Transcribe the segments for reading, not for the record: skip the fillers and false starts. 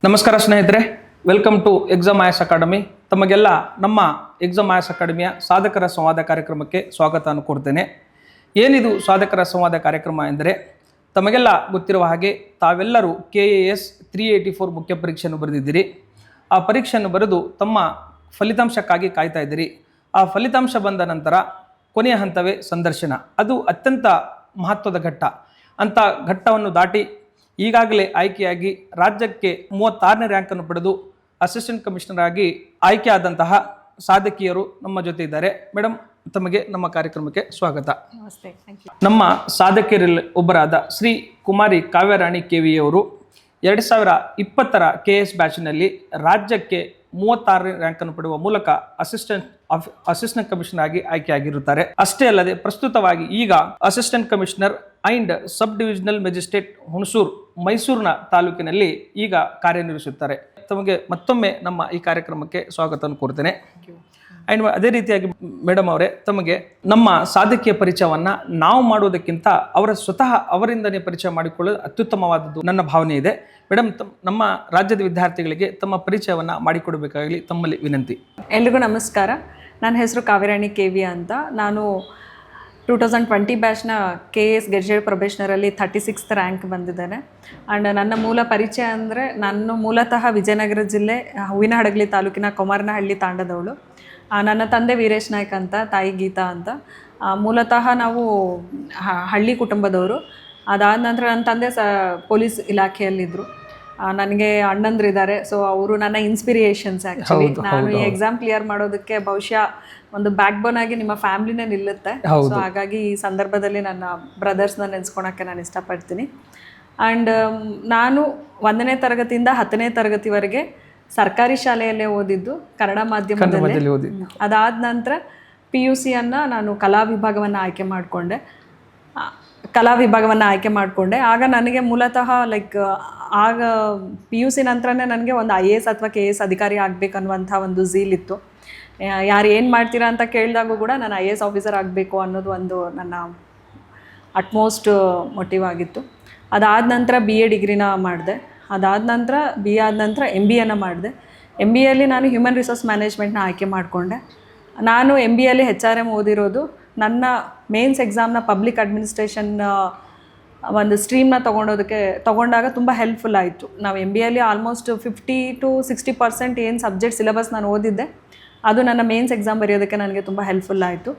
ನಮಸ್ಕಾರ ಸ್ನೇಹಿತರೆ, welcome to exam IAS academy. ತಮಗೆಲ್ಲ ನಮ್ಮ ಎಕ್ಸಾಮ್ ಐಎಎಸ್ ಅಕಾಡೆಮಿಯ ಸಾಧಕರ ಸಂವಾದ ಕಾರ್ಯಕ್ರಮಕ್ಕೆ ಸ್ವಾಗತ ಕೋರ್ತೇನೆ. ಏನಿದು ಸಾಧಕರ ಸಂವಾದ ಕಾರ್ಯಕ್ರಮ ಎಂದರೆ, ತಮಗೆಲ್ಲ ಗೊತ್ತಿರುವ ಹಾಗೆ ತಾವೆಲ್ಲರೂ KAS 384 ಮುಖ್ಯ ಪರೀಕ್ಷೆಯನ್ನು ಬರೆದಿದ್ದೀರಿ. ಆ ಪರೀಕ್ಷೆಯನ್ನು ಬರೆದು ತಮ್ಮ ಫಲಿತಾಂಶಕ್ಕಾಗಿ ಕಾಯ್ತಾ ಇದ್ದೀರಿ. ಆ ಫಲಿತಾಂಶ ಬಂದ ನಂತರ ಕೊನೆಯ ಹಂತವೇ ಸಂದರ್ಶನ. ಅದು ಅತ್ಯಂತ ಮಹತ್ವದ ಘಟ್ಟ. ಅಂಥ ಘಟ್ಟವನ್ನು ದಾಟಿ ಈಗಾಗಲೇ ಆಯ್ಕೆಯಾಗಿ ರಾಜ್ಯಕ್ಕೆ 36ನೇ ರ್ಯಾಂಕನ್ನು ಪಡೆದು ಅಸಿಸ್ಟೆಂಟ್ ಕಮಿಷನರ್ ಆಗಿ ಆಯ್ಕೆಯಾದಂತಹ ಸಾಧಕಿಯರು ನಮ್ಮ ಜೊತೆ ಇದ್ದಾರೆ. ಮೇಡಮ್, ತಮಗೆ ನಮ್ಮ ಕಾರ್ಯಕ್ರಮಕ್ಕೆ ಸ್ವಾಗತ. ನಮ್ಮ ಸಾಧಕಿಯರಲ್ಲಿ ಒಬ್ಬರಾದ ಶ್ರೀ ಕುಮಾರಿ ಕಾವ್ಯರಾಣಿ KV ಅವರು 2020ರ KS ಬ್ಯಾಚ್ನಲ್ಲಿ ರಾಜ್ಯಕ್ಕೆ 36ನೇ ರ್ಯಾಂಕನ್ನು ಪಡೆಯುವ ಮೂಲಕ ಅಸಿಸ್ಟೆಂಟ್ ಕಮಿಷನರ್ ಆಗಿ ಆಯ್ಕೆಯಾಗಿರುತ್ತಾರೆ. ಅಷ್ಟೇ ಅಲ್ಲದೆ ಪ್ರಸ್ತುತವಾಗಿ ಈಗ assistant commissioner and sub divisional magistrate Hunsur ಮೈಸೂರಿನ ತಾಲೂಕಿನಲ್ಲಿ ಈಗ ಕಾರ್ಯನಿರ್ವಹಿಸುತ್ತಾರೆ. ತಮಗೆ ಮತ್ತೊಮ್ಮೆ ನಮ್ಮ ಈ ಕಾರ್ಯಕ್ರಮಕ್ಕೆ ಸ್ವಾಗತ ಕೋರ್ತೇನೆ. ಅಂಡ್ ಅದೇ ರೀತಿಯಾಗಿ ಮೇಡಮ್ ಅವರೇ, ತಮಗೆ ನಮ್ಮ ಸಾಧಕಿಯ ಪರಿಚಯವನ್ನ ನಾವು ಮಾಡುವುದಕ್ಕಿಂತ ಸ್ವತಃ ಅವರಿಂದನೇ ಪರಿಚಯ ಮಾಡಿಕೊಳ್ಳೋದು ಅತ್ಯುತ್ತಮವಾದದ್ದು ನನ್ನ ಭಾವನೆ ಇದೆ. ಮೇಡಮ್, ನಮ್ಮ ರಾಜ್ಯದ ವಿದ್ಯಾರ್ಥಿಗಳಿಗೆ ತಮ್ಮ ಪರಿಚಯವನ್ನ ಮಾಡಿಕೊಡಬೇಕಾಗಲಿ ತಮ್ಮಲ್ಲಿ ವಿನಂತಿ. ಎಲ್ರಿಗೂ ನಮಸ್ಕಾರ. ನನ್ನ ಹೆಸರು ಕಾವ್ಯರಾಣಿ KV ಅಂತ. ನಾನು 2020 ಬ್ಯಾಚ್ನ KS ಗೆಜೆಟೆಡ್ ಪ್ರೊಬೇಷನರಲ್ಲಿ 36th ರ್ಯಾಂಕ್ ಬಂದಿದ್ದೇನೆ. ಆ್ಯಂಡ್ ನನ್ನ ಮೂಲ ಪರಿಚಯ ಅಂದರೆ, ನಾನು ಮೂಲತಃ ವಿಜಯನಗರ ಜಿಲ್ಲೆ ಹೂವಿನಹಡಗಲಿ ತಾಲೂಕಿನ ಕೊಮಾರನಹಳ್ಳಿ ತಾಂಡದವಳು. ನನ್ನ ತಂದೆ ವೀರೇಶ್ ನಾಯ್ಕ್ ಅಂತ, ತಾಯಿ ಗೀತಾ ಅಂತ. ಮೂಲತಃ ನಾವು ಹಳ್ಳಿ ಕುಟುಂಬದವರು. ಅದಾದ ನಂತರ ನನ್ನ ತಂದೆ ಪೊಲೀಸ್ ಇಲಾಖೆಯಲ್ಲಿದ್ದರು. ನನಗೆ ಅಣ್ಣಂದ್ರಿದ್ದಾರೆ. ಸೊ ಅವರು ನನ್ನ ಇನ್ಸ್ಪಿರೇಷನ್ಸ್ ಆ್ಯಕ್ಚುಲಿ. ನಾನು ಈ ಎಕ್ಸಾಮ್ ಕ್ಲಿಯರ್ ಮಾಡೋದಕ್ಕೆ ಬಹುಶಃ ಒಂದು ಬ್ಯಾಕ್ ಬೋನ್ ಆಗಿ ನಿಮ್ಮ ಫ್ಯಾಮಿಲಿನೇ ನಿಲ್ಲುತ್ತೆ. ಸೊ ಹಾಗಾಗಿ ಈ ಸಂದರ್ಭದಲ್ಲಿ ನನ್ನ ಬ್ರದರ್ಸ್ನ ನೆನೆಸ್ಕೊಳಕ್ಕೆ ನಾನು ಇಷ್ಟಪಡ್ತೀನಿ. ಆ್ಯಂಡ್ ನಾನು 1ನೇ ತರಗತಿಯಿಂದ 10ನೇ ತರಗತಿವರೆಗೆ ಸರ್ಕಾರಿ ಶಾಲೆಯಲ್ಲೇ ಓದಿದ್ದು, ಕನ್ನಡ ಮಾಧ್ಯಮದಲ್ಲಿ. ಅದಾದ ನಂತರ PUCಯನ್ನು ನಾನು ಕಲಾ ವಿಭಾಗವನ್ನು ಆಯ್ಕೆ ಮಾಡಿಕೊಂಡೆ. ಆಗ ನನಗೆ ಮೂಲತಃ ಆಗ PUC ನಂತರನೇ ನನಗೆ ಒಂದು IAS ಅಥವಾ KS ಅಧಿಕಾರಿ ಆಗಬೇಕನ್ನುವಂಥ ಒಂದು ಝೀಲ್ ಇತ್ತು. ಯಾರು ಏನು ಮಾಡ್ತೀರಾ ಅಂತ ಕೇಳಿದಾಗೂ ಕೂಡ ನಾನು IAS ಆಫೀಸರ್ ಆಗಬೇಕು ಅನ್ನೋದು ಒಂದು ನನ್ನ ಅಟ್ಮೋಸ್ಟ್ ಮೋಟಿವ್ ಆಗಿತ್ತು. ಅದಾದ ನಂತರ BA ಡಿಗ್ರಿನ ಮಾಡಿದೆ. ಅದಾದ ನಂತರ BA ಆದ ನಂತರ MBAನ ಮಾಡಿದೆ. MBAಯಲ್ಲಿ ನಾನು ಹ್ಯೂಮನ್ ರಿಸೋರ್ಸ್ ಮ್ಯಾನೇಜ್ಮೆಂಟ್ನ ಆಯ್ಕೆ ಮಾಡಿಕೊಂಡೆ. ನಾನು MBAಯಲ್ಲಿ HRM ಓದಿರೋದು. ನನ್ನ ಮೇನ್ಸ್ ಎಕ್ಸಾಮ್ನ ಪಬ್ಲಿಕ್ ಅಡ್ಮಿನಿಸ್ಟ್ರೇಷನ್ ಒಂದು ಸ್ಟ್ರೀಮ್ನ ತೊಗೊಂಡಾಗ ತುಂಬ ಹೆಲ್ಪ್ಫುಲ್ ಆಯಿತು. ನಾವು MBAಯಲ್ಲಿ ಆಲ್ಮೋಸ್ಟ್ 50 to 60% ಏನು ಸಬ್ಜೆಕ್ಟ್ ಸಿಲೆಬಸ್ ನಾನು ಓದಿದ್ದೆ, ಅದು ನನ್ನ ಮೇನ್ಸ್ ಎಕ್ಸಾಮ್ ಬರೆಯೋದಕ್ಕೆ ನನಗೆ ತುಂಬ ಹೆಲ್ಪ್ಫುಲ್ ಆಯಿತು.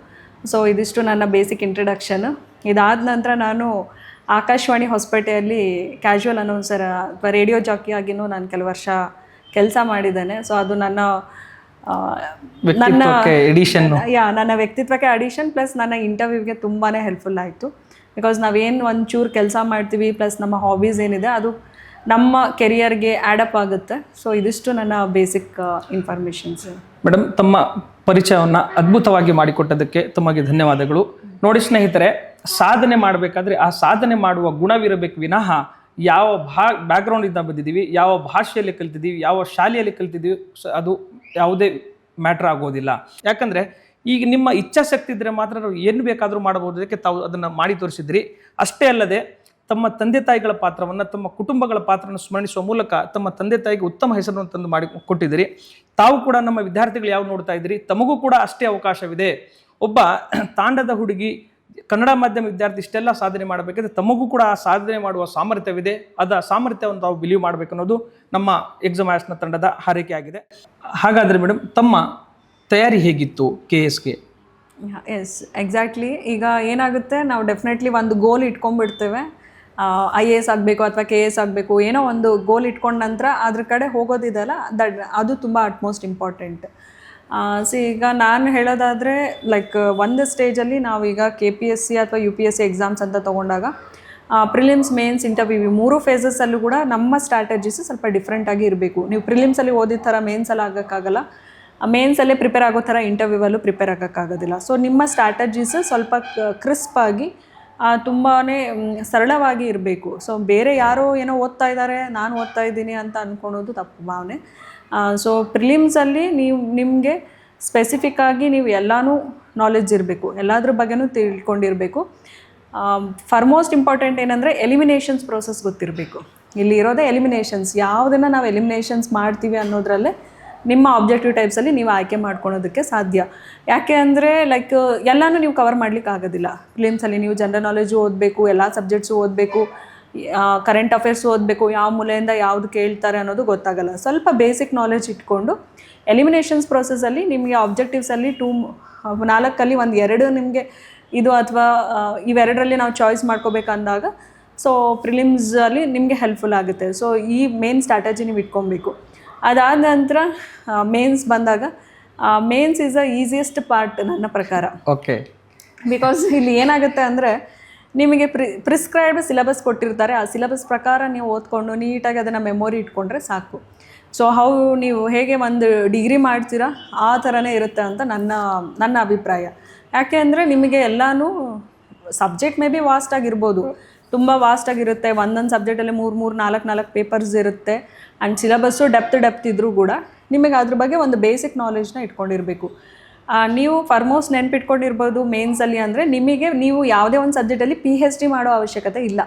ಸೊ ಇದಿಷ್ಟು ನನ್ನ ಬೇಸಿಕ್ ಇಂಟ್ರಡಕ್ಷನ್. ಇದಾದ ನಂತರ ನಾನು ಆಕಾಶವಾಣಿ ಹೊಸಪೇಟೆಯಲ್ಲಿ ಕ್ಯಾಶುವಲ್ ಅನೌನ್ಸರ್ ಅಥವಾ ರೇಡಿಯೋ ಜಾಕಿ ಆಗಿನೂ ನಾನು ಕೆಲವು ವರ್ಷ ಕೆಲಸ ಮಾಡಿದ್ದೇನೆ. ಸೊ ಅದು ನನ್ನ ವ್ಯಕ್ತಿತ್ವಕ್ಕೆ ಅಡಿಷನ್ ಪ್ಲಸ್ ನನ್ನ ಇಂಟರ್ವ್ಯೂಗೆ ತುಂಬಾ ಹೆಲ್ಪ್ಫುಲ್ ಆಯಿತು. ಬಿಕಾಸ್ ನಾವೇನು ಒಂಚೂರು ಕೆಲಸ ಮಾಡ್ತೀವಿ ಪ್ಲಸ್ ನಮ್ಮ ಹಾಬೀಸ್ ಏನಿದೆ ಅದು ನಮ್ಮ ಕೆರಿಯರ್ಗೆ ಆ್ಯಡಪ್ ಆಗುತ್ತೆ. ಸೊ ಇದಿಷ್ಟು ನನ್ನ ಬೇಸಿಕ್ ಇನ್ಫಾರ್ಮೇಷನ್ಸ್. ಮೇಡಮ್, ತಮ್ಮ ಪರಿಚಯವನ್ನು ಅದ್ಭುತವಾಗಿ ಮಾಡಿಕೊಟ್ಟದಕ್ಕೆ ತಮಗೆ ಧನ್ಯವಾದಗಳು. ನೋಡಿ ಸ್ನೇಹಿತರೆ, ಸಾಧನೆ ಮಾಡಬೇಕಾದ್ರೆ ಆ ಸಾಧನೆ ಮಾಡುವ ಗುಣವಿರಬೇಕು ವಿನಃ ಯಾವ ಬ್ಯಾಕ್ಗ್ರೌಂಡಿಂದ ಬಂದಿದ್ದೀವಿ, ಯಾವ ಭಾಷೆಯಲ್ಲಿ ಕಲ್ತಿದ್ದೀವಿ, ಯಾವ ಶಾಲೆಯಲ್ಲಿ ಕಲ್ತಿದ್ದೀವಿ, ಅದು ಯಾವುದೇ ಮ್ಯಾಟ್ರ್ ಆಗೋದಿಲ್ಲ. ಯಾಕಂದರೆ ಈಗ ನಿಮ್ಮ ಇಚ್ಛಾಶಕ್ತಿ ಇದ್ದರೆ ಮಾತ್ರ ನಾವು ಏನು ಬೇಕಾದರೂ ಮಾಡಬಹುದು. ಅದಕ್ಕೆ ತಾವು ಅದನ್ನು ಮಾಡಿ ತೋರಿಸಿದ್ರಿ. ಅಷ್ಟೇ ಅಲ್ಲದೆ ತಮ್ಮ ತಂದೆ ತಾಯಿಗಳ ಪಾತ್ರವನ್ನು, ತಮ್ಮ ಕುಟುಂಬಗಳ ಪಾತ್ರವನ್ನು ಸ್ಮರಿಸುವ ಮೂಲಕ ತಮ್ಮ ತಂದೆ ತಾಯಿಗೆ ಉತ್ತಮ ಹೆಸರನ್ನು ತಂದು ಮಾಡಿ ಕೊಟ್ಟಿದ್ದೀರಿ. ತಾವು ಕೂಡ ನಮ್ಮ ವಿದ್ಯಾರ್ಥಿಗಳು ಯಾವ ನೋಡ್ತಾ ಇದ್ದೀರಿ, ತಮಗೂ ಕೂಡ ಅಷ್ಟೇ ಅವಕಾಶವಿದೆ. ಒಬ್ಬ ತಾಂಡದ ಹುಡುಗಿ ಕನ್ನಡ ಮಾಧ್ಯಮ ವಿದ್ಯಾರ್ಥಿ ಇಷ್ಟೆಲ್ಲ ಸಾಧನೆ ಮಾಡಬೇಕಿದ್ರೆ ತಮಗೂ ಕೂಡ ಆ ಸಾಧನೆ ಮಾಡುವ ಸಾಮರ್ಥ್ಯವಿದೆ. ಅದ ಸಾಮರ್ಥ್ಯವನ್ನು ತಾವು ಬಿಲೀವ್ ಮಾಡಬೇಕನ್ನೋದು ನಮ್ಮ ಎಕ್ಸಾಮ್ ಐಎಎಸ್ನ ತಂಡದ ಹಾರೈಕೆ ಆಗಿದೆ. ಹಾಗಾದರೆ ಮೇಡಮ್, ತಮ್ಮ ತಯಾರಿ ಹೇಗಿತ್ತು KSಗೆ? S, exactly. ಈಗ ಏನಾಗುತ್ತೆ, ನಾವು ಡೆಫಿನೆಟ್ಲಿ ಒಂದು ಗೋಲ್ ಇಟ್ಕೊಂಡ್ಬಿಡ್ತೇವೆ. IAS ಆಗಬೇಕು ಅಥವಾ KS ಆಗಬೇಕು, ಏನೋ ಒಂದು ಗೋಲ್ ಇಟ್ಕೊಂಡ ನಂತರ ಅದ್ರ ಕಡೆ ಹೋಗೋದಿದೆಯಲ್ಲ, ಅದು ತುಂಬ ಅಟ್ಮೋಸ್ಟ್ ಇಂಪಾರ್ಟೆಂಟ್. ಈಗ ನಾನು ಹೇಳೋದಾದರೆ ಒಂದು ಸ್ಟೇಜಲ್ಲಿ ನಾವೀಗ KPSC ಅಥವಾ UPSC ಎಕ್ಸಾಮ್ಸ್ ಅಂತ ತೊಗೊಂಡಾಗ ಪ್ರಿಲಿಮ್ಸ್, ಮೇನ್ಸ್, ಇಂಟರ್ವ್ಯೂ 3 ಫೇಸಸ್ಸಲ್ಲೂ ಕೂಡ ನಮ್ಮ ಸ್ಟ್ರಾಟಜೀಸ್ ಸ್ವಲ್ಪ ಡಿಫ್ರೆಂಟಾಗಿ ಇರಬೇಕು. ನೀವು ಪ್ರಿಲಿಮ್ಸಲ್ಲಿ ಓದಿದ ಥರ ಮೇನ್ಸಲ್ಲಿ ಆಗೋಕ್ಕಾಗಲ್ಲ, ಮೇನ್ಸಲ್ಲೇ ಪ್ರಿಪೇರ್ ಆಗೋ ಥರ ಇಂಟರ್ವ್ಯೂವಲ್ಲೂ ಪ್ರಿಪೇರ್ ಆಗೋಕ್ಕಾಗೋದಿಲ್ಲ. ಸೊ ನಿಮ್ಮ ಸ್ಟ್ರಾಟಜೀಸ್ ಸ್ವಲ್ಪ ಕ್ರಿಸ್ಪಾಗಿ ತುಂಬಾ ಸರಳವಾಗಿ ಇರಬೇಕು. ಸೊ ಬೇರೆ ಯಾರೋ ಏನೋ ಓದ್ತಾ ಇದ್ದಾರೆ, ನಾನು ಓದ್ತಾ ಇದ್ದೀನಿ ಅಂತ ಅಂದ್ಕೊಳೋದು ತಪ್ಪು ಭಾವನೆ. ಸೊ ಪ್ರಿಲಿಮ್ಸಲ್ಲಿ ನಿಮಗೆ ಸ್ಪೆಸಿಫಿಕ್ಕಾಗಿ ನೀವು ಎಲ್ಲನೂ ನಾಲೆಡ್ಜ್ ಇರಬೇಕು, ಎಲ್ಲದ್ರ ಬಗ್ಗೆನೂ ತಿಳ್ಕೊಂಡಿರಬೇಕು. ಫಾರ್ ಮೋಸ್ಟ್ ಇಂಪಾರ್ಟೆಂಟ್ ಏನಂದರೆ ಎಲಿಮಿನೇಷನ್ಸ್ ಪ್ರೋಸೆಸ್ ಗೊತ್ತಿರಬೇಕು. ಇಲ್ಲಿ ಇರೋದೇ ಎಲಿಮಿನೇಷನ್ಸ್. ಯಾವುದನ್ನು ನಾವು ಎಲಿಮಿನೇಷನ್ಸ್ ಮಾಡ್ತೀವಿ ಅನ್ನೋದ್ರಲ್ಲೇ ನಿಮ್ಮ ಆಬ್ಜೆಕ್ಟಿವ್ ಟೈಪ್ಸಲ್ಲಿ ನೀವು ಆಯ್ಕೆ ಮಾಡ್ಕೊಳೋದಕ್ಕೆ ಸಾಧ್ಯ. ಯಾಕೆ ಅಂದರೆ ಲೈಕ್ ಎಲ್ಲನೂ ನೀವು ಕವರ್ ಮಾಡ್ಲಿಕ್ಕೆ ಆಗೋದಿಲ್ಲ. ಫಿಲಿಮ್ಸಲ್ಲಿ ನೀವು ಜನರಲ್ ನಾಲೆಜು ಓದಬೇಕು, ಎಲ್ಲ ಸಬ್ಜೆಕ್ಟ್ಸು ಓದಬೇಕು, ಕರೆಂಟ್ ಅಫೇರ್ಸ್ ಓದಬೇಕು, ಯಾವ ಮೂಲೆಯಿಂದ ಯಾವುದು ಕೇಳ್ತಾರೆ ಅನ್ನೋದು ಗೊತ್ತಾಗಲ್ಲ. ಸ್ವಲ್ಪ ಬೇಸಿಕ್ ನಾಲೆಜ್ ಇಟ್ಕೊಂಡು ಎಲಿಮಿನೇಷನ್ಸ್ ಪ್ರೊಸೆಸಲ್ಲಿ ನಿಮಗೆ ಆಬ್ಜೆಕ್ಟಿವ್ಸಲ್ಲಿ 4 ಒಂದು 2 ನಿಮಗೆ ಇದು ಅಥವಾ ಇವೆರಡರಲ್ಲಿ ನಾವು ಚಾಯ್ಸ್ ಮಾಡ್ಕೋಬೇಕಂದಾಗ ಸೊ ಪ್ರಿಲಿಮ್ಸಲ್ಲಿ ನಿಮಗೆ ಹೆಲ್ಪ್ಫುಲ್ ಆಗುತ್ತೆ. ಸೊ ಈ ಮೇನ್ ಸ್ಟ್ರಾಟಜಿ ನೀವು ಇಟ್ಕೊಬೇಕು. ಅದಾದ ನಂತರ ಮೇನ್ಸ್ ಬಂದಾಗ mains is the easiest part ನನ್ನ ಪ್ರಕಾರ. ಓಕೆ. ಬಿಕಾಸ್ ಇಲ್ಲಿ ಏನಾಗುತ್ತೆ ಅಂದರೆ ನಿಮಗೆ ಪ್ರಿಸ್ಕ್ರೈಬ್ಡ್ ಸಿಲೆಬಸ್ ಕೊಟ್ಟಿರ್ತಾರೆ. ಆ ಸಿಲೆಬಸ್ ಪ್ರಕಾರ ನೀವು ಓದ್ಕೊಂಡು ನೀಟಾಗಿ ಅದನ್ನು ಮೆಮೊರಿ ಇಟ್ಕೊಂಡ್ರೆ ಸಾಕು. ಸೊ ನೀವು ಹೇಗೆ ಒಂದು ಡಿಗ್ರಿ ಮಾಡ್ತೀರಾ ಆ ಥರನೇ ಇರುತ್ತೆ ಅಂತ ನನ್ನ ಅಭಿಪ್ರಾಯ. ಯಾಕೆ ಅಂದರೆ ನಿಮಗೆ ಎಲ್ಲನೂ ಸಬ್ಜೆಕ್ಟ್ ಮೇ ಬಿ ವಾಸ್ಟ್ ಆಗಿರ್ಬೋದು, ತುಂಬ ವಾಸ್ಟ್ ಆಗಿರುತ್ತೆ. ಒಂದೊಂದು ಸಬ್ಜೆಕ್ಟಲ್ಲಿ 3-4 ಪೇಪರ್ಸ್ ಇರುತ್ತೆ. ಆ್ಯಂಡ್ ಸಿಲೆಬಸ್ಸು ಡೆಪ್ತ್ ಇದ್ದರೂ ಕೂಡ ನಿಮಗೆ ಅದ್ರ ಬಗ್ಗೆ ಒಂದು ಬೇಸಿಕ್ ನಾಲೆಜ್ನ ಇಟ್ಕೊಂಡಿರಬೇಕು. ನೀವು ಫಾರ್ಮೋಸ್ಟ್ ನೆನ್ಪಿಟ್ಕೊಂಡಿರ್ಬೋದು ಮೇನ್ಸಲ್ಲಿ ಅಂದರೆ ನೀವು ಯಾವುದೇ ಒಂದು ಸಬ್ಜೆಕ್ಟಲ್ಲಿ PhD ಮಾಡೋ ಅವಶ್ಯಕತೆ ಇಲ್ಲ.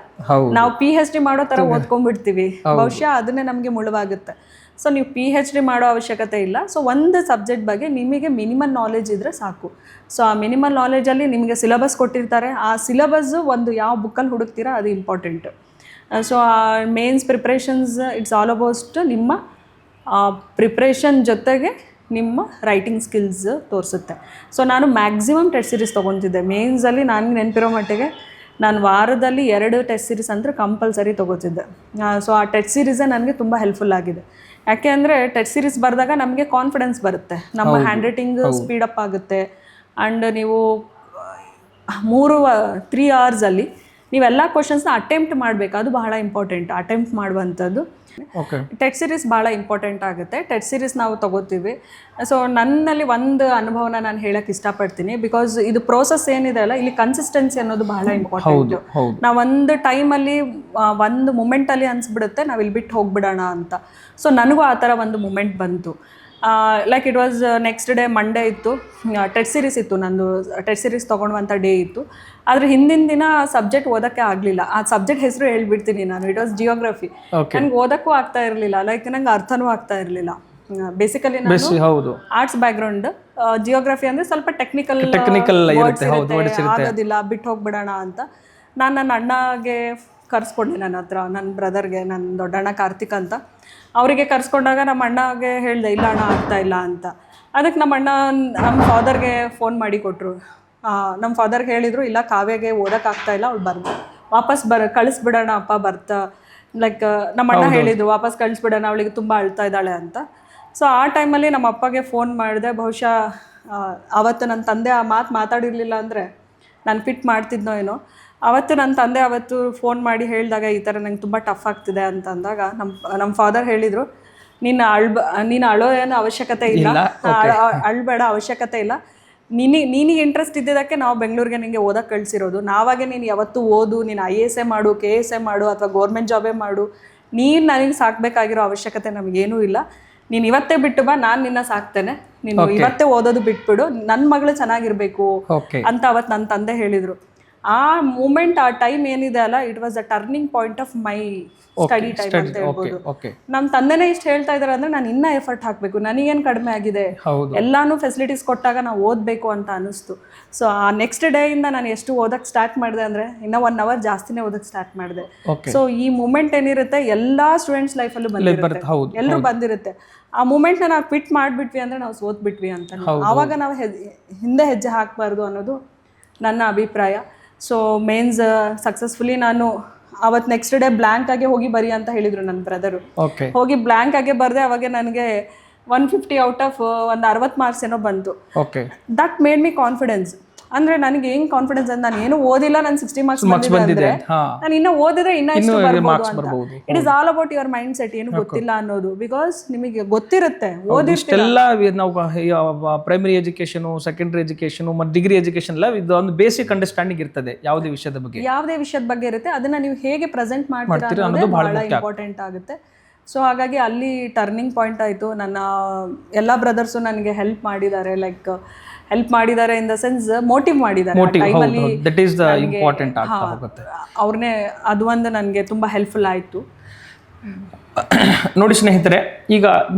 ನಾವು PhD ಮಾಡೋ ಥರ ಓದ್ಕೊಂಡ್ಬಿಡ್ತೀವಿ, ಬಹುಶಃ ಅದನ್ನೇ ನಮಗೆ ಮುಳುವಾಗುತ್ತೆ. ಸೊ ನೀವು PhD ಮಾಡೋ ಅವಶ್ಯಕತೆ ಇಲ್ಲ. ಸೊ ಒಂದು ಸಬ್ಜೆಕ್ಟ್ ಬಗ್ಗೆ ನಿಮಗೆ ಮಿನಿಮಮ್ ನಾಲೆಜ್ ಇದ್ದರೆ ಸಾಕು. ಸೊ ಆ ಮಿನಿಮಮ್ ನಾಲೆಜಲ್ಲಿ ನಿಮಗೆ ಸಿಲೆಬಸ್ ಕೊಟ್ಟಿರ್ತಾರೆ. ಆ ಸಿಲೆಬಸ್ಸು ಒಂದು ಯಾವ ಬುಕ್ಕಲ್ಲಿ ಹುಡುಕ್ತೀರಾ ಅದು ಇಂಪಾರ್ಟೆಂಟ್. ಸೊ ಆ mains preparations it's all about ನಿಮ್ಮ ಪ್ರಿಪ್ರೇಷನ್ ಜೊತೆಗೆ ನಿಮ್ಮ ರೈಟಿಂಗ್ ಸ್ಕಿಲ್ಸ್ ತೋರಿಸುತ್ತೆ. ಸೊ ನಾನು ಮ್ಯಾಕ್ಸಿಮಮ್ ಟೆಸ್ಟ್ ಸೀರೀಸ್ ತೊಗೊತಿದ್ದೆ ಮೇನ್ಸಲ್ಲಿ. ನನಗೆ ನೆನಪಿರೋ ಮಟ್ಟಿಗೆ ನಾನು ವಾರದಲ್ಲಿ 2 ಟೆಸ್ಟ್ ಸೀರೀಸ್ ಅಂದರೆ ಕಂಪಲ್ಸರಿ ತೊಗೋತಿದ್ದೆ. ಸೊ ಆ ಟೆಸ್ಟ್ ಸೀರೀಸೇ ನನಗೆ ತುಂಬ ಹೆಲ್ಪ್ಫುಲ್ ಆಗಿದೆ. ಯಾಕೆ ಅಂದರೆ ಟೆಸ್ಟ್ ಸೀರೀಸ್ ಬರೆದಾಗ ನಮಗೆ ಕಾನ್ಫಿಡೆನ್ಸ್ ಬರುತ್ತೆ, ನಮ್ಮ ಹ್ಯಾಂಡ್ ರೈಟಿಂಗ್ ಸ್ಪೀಡಪ್ ಆಗುತ್ತೆ. ಆ್ಯಂಡ್ ನೀವು 3 ಅವರ್ಸಲ್ಲಿ ನೀವೆಲ್ಲ ಕ್ವಶನ್ಸ್ನ ಅಟೆಂಪ್ಟ್ ಮಾಡಬೇಕು, ಅದು ಬಹಳ ಇಂಪಾರ್ಟೆಂಟ್. ಅಟೆಂಪ್ಟ್ ಮಾಡುವಂಥದ್ದು ಟೆಸ್ಟ್ ಸೀರೀಸ್ ಭಾಳ ಇಂಪಾರ್ಟೆಂಟ್ ಆಗುತ್ತೆ. ಟೆಸ್ಟ್ ಸೀರೀಸ್ ನಾವು ತೊಗೋತೀವಿ. ಸೊ ನನ್ನಲ್ಲಿ ಒಂದು ಅನುಭವನ ನಾನು ಹೇಳಕ್ಕೆ ಇಷ್ಟಪಡ್ತೀನಿ. ಬಿಕಾಸ್ ಇದು ಪ್ರೋಸೆಸ್ ಏನಿದೆ ಅಲ್ಲ, ಇಲ್ಲಿ ಕನ್ಸಿಸ್ಟೆನ್ಸಿ ಅನ್ನೋದು ಬಹಳ ಇಂಪಾರ್ಟೆಂಟ್. ನಾವು ಒಂದು ಟೈಮಲ್ಲಿ ಒಂದು ಮೂಮೆಂಟಲ್ಲಿ ಅನಿಸ್ಬಿಡುತ್ತೆ ನಾವು ಇಲ್ಲಿ ಬಿಟ್ಟು ಹೋಗ್ಬಿಡೋಣ ಅಂತ. ಸೊ ನನಗೂ ಆ ಥರ ಒಂದು ಮೂಮೆಂಟ್ ಬಂತು. Like it was next day Monday ಇತ್ತು, ಟೆಸ್ಟ್ ಸೀರೀಸ್ ಇತ್ತು, ನಂದು ಟೆಸ್ಟ್ ಸೀರೀಸ್ ತೊಗೊಳುವಂಥ ಡೇ ಇತ್ತು. ಆದರೆ ಹಿಂದಿನ ದಿನ ಸಬ್ಜೆಕ್ಟ್ ಓದೋಕ್ಕೆ ಆಗಲಿಲ್ಲ. ಆ ಸಬ್ಜೆಕ್ಟ್ ಹೆಸರು ಹೇಳ್ಬಿಡ್ತೀನಿ ನಾನು, ಇಟ್ ವಾಸ್ ಜಿಯೋಗ್ರಫಿ. ನನಗೆ ಓದೋಕ್ಕೂ ಆಗ್ತಾ ಇರಲಿಲ್ಲ, ಲೈಕ್ ನಂಗೆ ಅರ್ಥನೂ ಆಗ್ತಾ ಇರಲಿಲ್ಲ. ಬೇಸಿಕಲಿ ನಾನು ಆರ್ಟ್ಸ್ ಬ್ಯಾಕ್ಗ್ರೌಂಡ್, ಜಿಯೋಗ್ರಫಿ ಅಂದರೆ ಸ್ವಲ್ಪ ಟೆಕ್ನಿಕಲ್ ಆಗೋದಿಲ್ಲ, ಬಿಟ್ಟು ಹೋಗ್ಬಿಡೋಣ ಅಂತ ನಾನು ನನ್ನ ಅಣ್ಣಗೆ ಕರ್ಸ್ಕೊಂಡೆ. ನನ್ನ ಬ್ರದರ್ಗೆ, ನನ್ನ ದೊಡ್ಡಣ್ಣ ಕಾರ್ತಿಕ್ ಅಂತ, ಅವರಿಗೆ ಕರ್ಸ್ಕೊಂಡಾಗ ನಮ್ಮ ಅಣ್ಣಗೆ ಹೇಳಿದೆ ಇಲ್ಲ ಅಣ್ಣ ಆಗ್ತಾ ಇಲ್ಲ ಅಂತ. ಅದಕ್ಕೆ ನಮ್ಮ ಫಾದರ್ಗೆ ಫೋನ್ ಮಾಡಿ ಕೊಟ್ಟರು. ನಮ್ಮ ಫಾದರ್ಗೆ ಹೇಳಿದರು ಇಲ್ಲ ಕಾವ್ಯಗೆ ಓದೋಕ್ಕಾಗ್ತಾಯಿಲ್ಲ, ಅವಳು ವಾಪಸ್ ಕಳಿಸ್ಬಿಡೋಣ ಅಪ್ಪ ಬರ್ತಾ. ಲೈಕ್ ನಮ್ಮ ಅಣ್ಣ ಹೇಳಿದ್ರು ವಾಪಸ್ ಕಳಿಸ್ಬಿಡೋಣ, ಅವಳಿಗೆ ತುಂಬ ಅಳ್ತಾ ಇದ್ದಾಳೆ ಅಂತ. ಸೊ ಆ ಟೈಮಲ್ಲಿ ನಮ್ಮ ಅಪ್ಪಗೆ ಫೋನ್ ಮಾಡಿದೆ. ಬಹುಶಃ ಅವತ್ತು ನನ್ನ ತಂದೆ ಆ ಮಾತಾಡಿರಲಿಲ್ಲ ಅಂದರೆ ನಾನು ಫಿಟ್ ಮಾಡ್ತಿದ್ನೋ ಏನೋ. ಅವತ್ತು ನನ್ನ ತಂದೆ ಫೋನ್ ಮಾಡಿ ಹೇಳಿದಾಗ ಈ ಥರ ನಂಗೆ ತುಂಬ ಟಫ್ ಆಗ್ತಿದೆ ಅಂತ ಅಂದಾಗ ನಮ್ಮ ಫಾದರ್ ಹೇಳಿದರು, ನೀನು ಅಳೋ ಏನೋ ಅವಶ್ಯಕತೆ ಇಲ್ಲ, ಅಳ್ಬೇಡ, ಅವಶ್ಯಕತೆ ಇಲ್ಲ. ನೀನಿಗೆ ಇಂಟ್ರೆಸ್ಟ್ ಇದ್ದಿದ್ದಕ್ಕೆ ನಾವು ಬೆಂಗಳೂರಿಗೆ ನಿನಗೆ ಓದಕ್ಕೆ ಕಳಿಸಿರೋದು. ನಾವಾಗೆ ನೀನು ಯಾವತ್ತೂ ಓದು, ನೀನು IAS ಮಾಡು, KS ಮಾಡು, ಅಥವಾ ಗೌರ್ಮೆಂಟ್ ಜಾಬೇ ಮಾಡು, ನೀನು ನನಗೆ ಸಾಕಬೇಕಾಗಿರೋ ಅವಶ್ಯಕತೆ ನಮಗೇನೂ ಇಲ್ಲ. ನೀನು ಇವತ್ತೇ ಬಿಟ್ಟು ಬಾ, ನಾನು ನಿನ್ನ ಸಾಕ್ತೇನೆ, ನೀನು ಇವತ್ತೇ ಓದೋದು ಬಿಟ್ಬಿಡು, ನನ್ನ ಮಗಳು ಚೆನ್ನಾಗಿರಬೇಕು ಅಂತ ಅವತ್ತು ನನ್ನ ತಂದೆ ಹೇಳಿದರು. ಆ ಮೂಮೆಂಟ್, ಆ ಟೈಮ್ ಏನಿದೆ ಅಲ್ಲ, it was the turning point of my study time ಅಂತ ಹೇಳ್ಬೋದು. ನಮ್ಮ ತಂದೆನೇ ಇಷ್ಟು ಹೇಳ್ತಾ ಇದ್ದಾರೆ ಅಂದರೆ ನಾನು ಇನ್ನೂ ಎಫರ್ಟ್ ಹಾಕಬೇಕು, ನನಗೇನು ಕಡಿಮೆ ಆಗಿದೆ, ಎಲ್ಲಾನು ಫೆಸಿಲಿಟೀಸ್ ಕೊಟ್ಟಾಗ ನಾವು ಓದಬೇಕು ಅಂತ ಅನ್ನಿಸ್ತು. ಸೊ ಆ ನೆಕ್ಸ್ಟ್ ಡೇಯಿಂದ ನಾನು ಎಷ್ಟು ಓದಕ್ಕೆ ಸ್ಟಾರ್ಟ್ ಮಾಡಿದೆ ಅಂದರೆ ಇನ್ನೂ 1 ಅವರ್ ಜಾಸ್ತಿನೇ ಓದಕ್ಕೆ ಸ್ಟಾರ್ಟ್ ಮಾಡಿದೆ. ಸೊ ಈ ಮೂಮೆಂಟ್ ಏನಿರುತ್ತೆ ಎಲ್ಲ ಸ್ಟೂಡೆಂಟ್ಸ್ ಲೈಫಲ್ಲಿ ಬಂದಿರುತ್ತೆ, ಎಲ್ಲರೂ ಬಂದಿರುತ್ತೆ. ಆ ಮೂಮೆಂಟ್ನ ನಾವು ಕ್ವಿಟ್ ಮಾಡಿಬಿಟ್ವಿ ಅಂದರೆ ನಾವು ಸೋತ್ಬಿಟ್ವಿ ಅಂತ. ಆವಾಗ ನಾವು ಹಿಂದೆ ಹೆಜ್ಜೆ ಹಾಕಬಾರ್ದು ಅನ್ನೋದು ನನ್ನ ಅಭಿಪ್ರಾಯ. ಸೊ ಮೇನ್ಸ್ ಸಕ್ಸಸ್ಫುಲಿ ನಾನು ಅವತ್ತು ನೆಕ್ಸ್ಟ್ ಡೇ ಬ್ಲ್ಯಾಂಕ್ ಆಗಿ ಹೋಗಿ ಬರಿ ಅಂತ ಹೇಳಿದರು ನನ್ನ ಬ್ರದರು. ಹೋಗಿ ಬ್ಲ್ಯಾಂಕ್ ಆಗಿ ಬರೆದೆ. ಅವಾಗ ನನಗೆ 150 ಔಟ್ ಆಫ್ ಒಂದು 60 ಮಾರ್ಕ್ಸ್ ಏನೋ ಬಂತು. That made me confidence. ಅಂದ್ರೆ ನನಗೆ ಹೆಂಗ್ ಕಾನ್ಫಿಡೆನ್ಸ್ ಅಂತ, ನಾನು ಏನು ಓದಿಲ್ಲ, ನಾನು 60 ಮಾರ್ಕ್ಸ್ ಬಂದಿದೆ, ನಾನು ಇನ್ನೂ ಓದಿದ್ರೆ ಇನ್ನೂ ಎಷ್ಟು ಬರ್ಬೋದು ಅಂತ. It is all about your mind set, ಏನು ಗೊತ್ತಿಲ್ಲ ಅನ್ನೋದು. ಬಿಕಾಸ್ ನಿಮಗೆ ಗೊತ್ತಿರುತ್ತೆ, ಓದಿಷ್ಟೆಲ್ಲ ನಾವು ಪ್ರೈಮರಿ ಎಜುಕೇಶನ್, ಸೆಕೆಂಡರಿ ಎಜುಕೇಶನ್ ಮತ್ತು ಡಿಗ್ರಿ ಎಜುಕೇಶನ್ ಎಲ್ಲ ಇದು ಒಂದು ಬೇಸಿಕ್ ಅಂಡರ್ಸ್ಟ್ಯಾಂಡಿಂಗ್ ಇರ್ತದೆ ಯಾವುದೇ ವಿಷಯದ ಬಗ್ಗೆ ಇರುತ್ತೆ. ಅದನ್ನ ನೀವು ಹೇಗೆ ಪ್ರೆಸೆಂಟ್ ಮಾಡ್ತೀರಾ ಅನ್ನೋದು ಬಹಳ ಇಂಪಾರ್ಟೆಂಟ್ ಆಗುತ್ತೆ. ಸೊ ಹಾಗಾಗಿ ಅಲ್ಲಿ ಟರ್ನಿಂಗ್ ಪಾಯಿಂಟ್ ಆಯಿತು. ನನ್ನ ಎಲ್ಲ ಬ್ರದರ್ಸು ನನಗೆ ಹೆಲ್ಪ್ ಮಾಡಿದ್ದಾರೆ ಇನ್ ದ ಸೆನ್ಸ್ ಮೋಟಿವ್ ಮಾಡಿದ್ದಾರೆ. ಅವ್ರನ್ನೇ ಅದು ಒಂದು ನನಗೆ ತುಂಬ ಹೆಲ್ಪ್ಫುಲ್ ಆಯಿತು. ನೋಡಿ ಸ್ನೇಹಿತರೆ,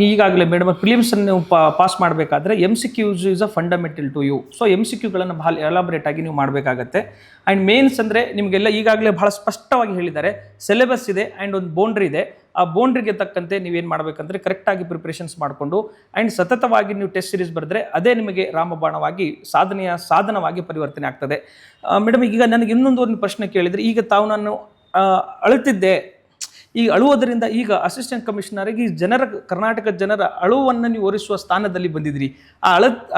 ಈಗಾಗಲೇ ಮೇಡಮ್ ಪ್ರಿಲಿಮ್ಸನ್ನು ನೀವು ಪಾಸ್ ಮಾಡಬೇಕಾದ್ರೆ MCQs is a fundamental to you. So MCQಗಳನ್ನು ಬಹಳ ಎಲಾಬ್ರೇಟ್ ಆಗಿ ನೀವು ಮಾಡಬೇಕಾಗತ್ತೆ. ಆ್ಯಂಡ್ ಮೇನ್ಸ್ ಅಂದರೆ ನಿಮಗೆಲ್ಲ ಈಗಾಗಲೇ ಬಹಳ ಸ್ಪಷ್ಟವಾಗಿ ಹೇಳಿದ್ದಾರೆ. ಸಿಲೆಬಸ್ ಇದೆ ಆ್ಯಂಡ್ ಒಂದು ಬೌಂಡ್ರಿ ಇದೆ. ಆ ಬೌಂಡ್ರಿಗೆ ತಕ್ಕಂತೆ ನೀವೇನು ಮಾಡಬೇಕಂದ್ರೆ ಕರೆಕ್ಟಾಗಿ ಪ್ರಿಪ್ರೇಷನ್ಸ್ ಮಾಡಿಕೊಂಡು ಆ್ಯಂಡ್ ಸತತವಾಗಿ ನೀವು ಟೆಸ್ಟ್ ಸೀರೀಸ್ ಬರೆದ್ರೆ ಅದೇ ನಿಮಗೆ ರಾಮಬಾಣವಾಗಿ ಸಾಧನವಾಗಿ ಪರಿವರ್ತನೆ ಆಗ್ತದೆ. ಮೇಡಮ್, ಈಗ ನನಗೆ ಇನ್ನೊಂದು ಪ್ರಶ್ನೆ ಕೇಳಿದರೆ, ಈಗ ತಾವು ನಾನು ಅಳುತ್ತಿದ್ದೆ, ಈ ಅಳುವುದರಿಂದ ಈಗ ಅಸಿಸ್ಟೆಂಟ್ ಕಮಿಷನರಿಗೆ ಕರ್ನಾಟಕ ಜನರ ಅಳುವನ್ನು ನೀವು ಒರೆಸುವ ಸ್ಥಾನದಲ್ಲಿ ಬಂದಿದ್ರಿ. ಆ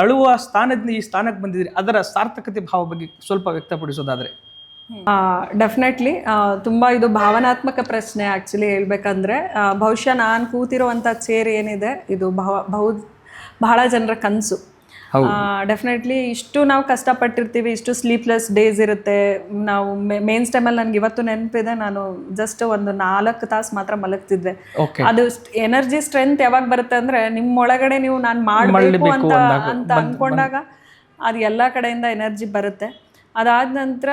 ಅಳುವ ಸ್ಥಾನದಿಂದ ಈ ಸ್ಥಾನಕ್ಕೆ ಬಂದಿದ್ರಿ, ಅದರ ಸಾರ್ಥಕತೆ ಭಾವ ಬಗ್ಗೆ ಸ್ವಲ್ಪ ವ್ಯಕ್ತಪಡಿಸೋದಾದರೆ. ಡೆಫಿನೆಟ್ಲಿ ತುಂಬ ಇದು ಭಾವನಾತ್ಮಕ ಪ್ರಶ್ನೆ. ಆ್ಯಕ್ಚುಲಿ ಹೇಳ್ಬೇಕಂದ್ರೆ ಬಹುಶಃ ನಾನು ಕೂತಿರುವಂಥ ಚೇರ್ ಏನಿದೆ ಇದು ಬಹಳ ಜನರ ಕನಸು. ಡೆಫಿನೆಟ್ಲಿ ಇಷ್ಟು ನಾವು ಕಷ್ಟಪಟ್ಟಿರ್ತೀವಿ, ಇಷ್ಟು ಸ್ಲೀಪ್ಲೆಸ್ ಡೇಸ್ ಇರುತ್ತೆ. ನಾವು ಮೇನ್ಸ್ ಟೈಮಲ್ಲಿ ನನಗೆ ಇವತ್ತು ನೆನಪಿದೆ, ನಾನು ಜಸ್ಟ್ ಒಂದು 4 ತಾಸು ಮಾತ್ರ ಮಲಗ್ತಿದ್ದೆ. ಅದು ಎನರ್ಜಿ ಸ್ಟ್ರೆಂತ್ ಯಾವಾಗ ಬರುತ್ತೆ ಅಂದರೆ ನಿಮ್ಮೊಳಗಡೆ ನೀವು ನಾನು ಮಾಡಬೇಕು ಅಂತ ಅಂದ್ಕೊಂಡಾಗ ಅದು ಎಲ್ಲ ಕಡೆಯಿಂದ ಎನರ್ಜಿ ಬರುತ್ತೆ. ಅದಾದ ನಂತರ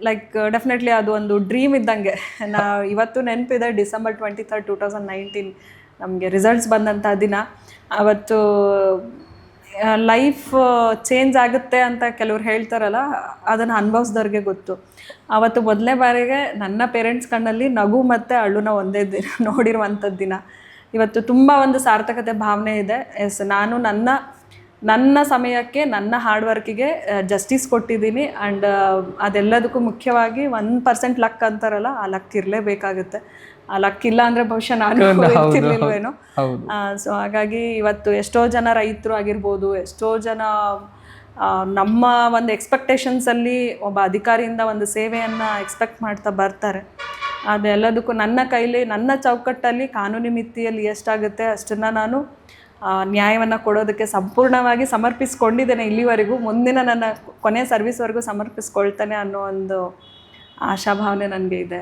ಲೈಕ್ ಡೆಫಿನೆಟ್ಲಿ ಅದು ಒಂದು ಡ್ರೀಮ್ ಇದ್ದಂಗೆ. ಇವತ್ತು ನೆನಪಿದೆ, December 23, 2019 ನಮಗೆ ರಿಸಲ್ಟ್ಸ್ ಬಂದಂಥ ದಿನ. ಅವತ್ತು ಲೈಫ್ ಚೇಂಜ್ ಆಗುತ್ತೆ ಅಂತ ಕೆಲವ್ರು ಹೇಳ್ತಾರಲ್ಲ, ಅದನ್ನು ಅನುಭವಿಸ್ದವ್ರಿಗೆ ಗೊತ್ತು. ಆವತ್ತು ಮೊದಲನೇ ಬಾರಿಗೆ ನನ್ನ ಪೇರೆಂಟ್ಸ್ ಕಣ್ಣಲ್ಲಿ ನಗು ಮತ್ತು ಅಳುನ ಒಂದೇ ದಿನ ನೋಡಿರುವಂಥದ್ದು ದಿನ. ಇವತ್ತು ತುಂಬ ಒಂದು ಸಾರ್ಥಕತೆ ಭಾವನೆ ಇದೆ. ನಾನು ನನ್ನ ಸಮಯಕ್ಕೆ, ನನ್ನ ಹಾರ್ಡ್ ವರ್ಕಿಗೆ ಜಸ್ಟಿಸ್ ಕೊಟ್ಟಿದ್ದೀನಿ. ಆ್ಯಂಡ್ ಅದೆಲ್ಲದಕ್ಕೂ ಮುಖ್ಯವಾಗಿ 1% ಲಕ್ ಅಂತಾರಲ್ಲ, ಆ ಲಕ್ ಇರಲೇಬೇಕಾಗುತ್ತೆ. ಆ ಲಕ್ ಇಲ್ಲ ಅಂದರೆ ಬಹುಶಃ ನಾನು ಇರ್ತಿರ್ಲಿಲ್ವೇನೋ. ಸೊ ಹಾಗಾಗಿ ಇವತ್ತು ಎಷ್ಟೋ ಜನ ರೈತರು ಆಗಿರ್ಬೋದು, ಎಷ್ಟೋ ಜನ ನಮ್ಮ ಒಂದು ಎಕ್ಸ್ಪೆಕ್ಟೇಷನ್ಸಲ್ಲಿ ಒಬ್ಬ ಅಧಿಕಾರಿಯಿಂದ ಒಂದು ಸೇವೆಯನ್ನು ಎಕ್ಸ್ಪೆಕ್ಟ್ ಮಾಡ್ತಾ ಬರ್ತಾರೆ. ಅದೆಲ್ಲದಕ್ಕೂ ನನ್ನ ಕೈಲಿ, ನನ್ನ ಚೌಕಟ್ಟಲ್ಲಿ, ಕಾನೂನು ಮಿತಿಯಲ್ಲಿ ಎಷ್ಟಾಗುತ್ತೆ ಅಷ್ಟನ್ನು ನಾನು ನ್ಯಾಯವನ್ನು ಕೊಡೋದಕ್ಕೆ ಸಂಪೂರ್ಣವಾಗಿ ಸಮರ್ಪಿಸ್ಕೊಂಡಿದ್ದೇನೆ ಇಲ್ಲಿವರೆಗೂ. ಮುಂದಿನ ನನ್ನ ಕೊನೆ ಸರ್ವಿಸ್ವರೆಗೂ ಸಮರ್ಪಿಸ್ಕೊಳ್ತಾನೆ ಅನ್ನೋ ಒಂದು ಆಶಾಭಾವನೆ ನನಗೆ ಇದೆ.